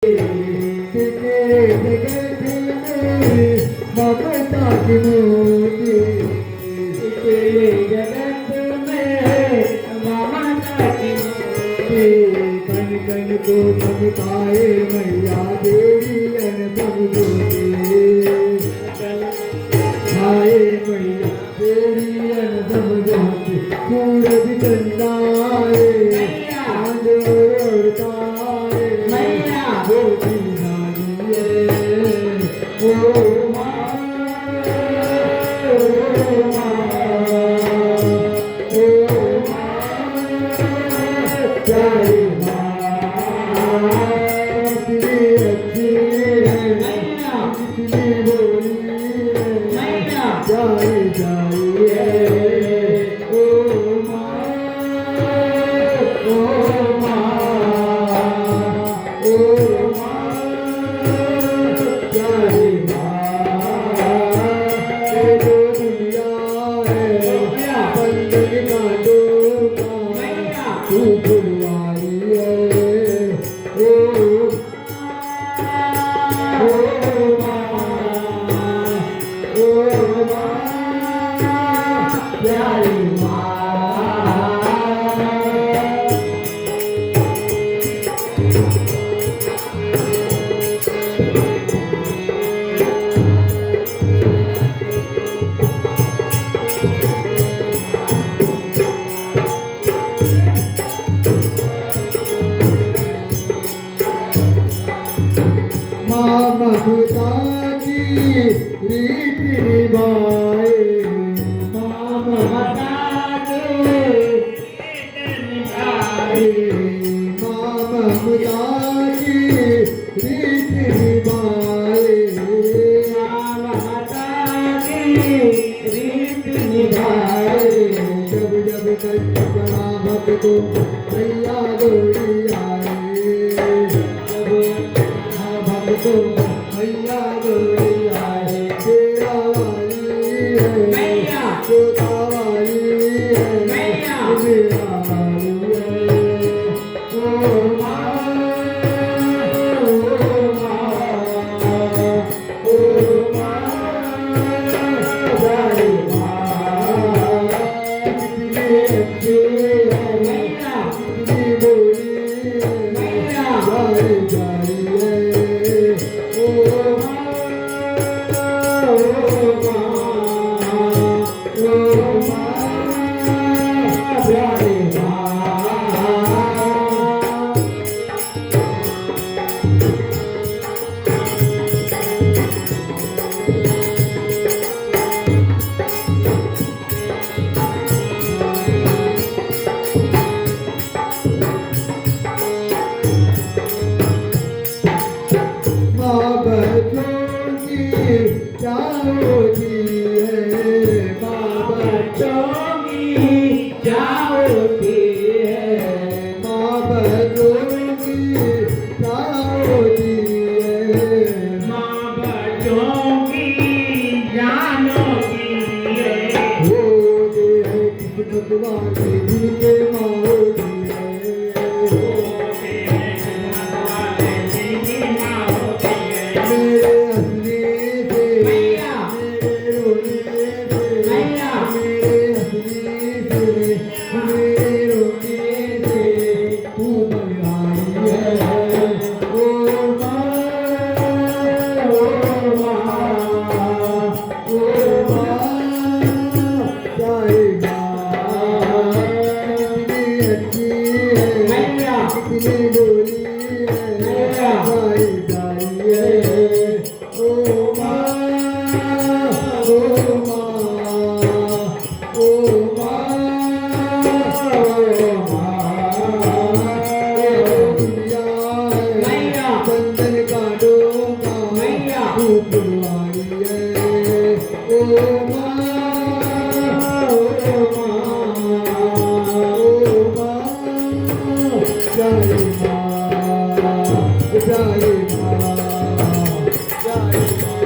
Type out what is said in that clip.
ममता की मोती तेरे जगत में ममता की मोती कण कण को चमकाए मैया देवी अनपम ज्योति आए मैया देवी अनपम ज्योति सूरज चंदाए चांद और तारे मैया ज्योति ममता की रीत निभाए ममता की रीत निभाए ममता की रीत निभाए ममता की रीत निभाए जब जब कल्पना भक्तों मैया दौड़ी आए तो मैया दौड़ी आए तेरा वाली है मैया तोता वाली है मैया मेरा वाली है ओ माँ ओ माँ ओ माँ जय माँ कितनी अच्छी है मैया कितनी बोली है मैया जय जय Jai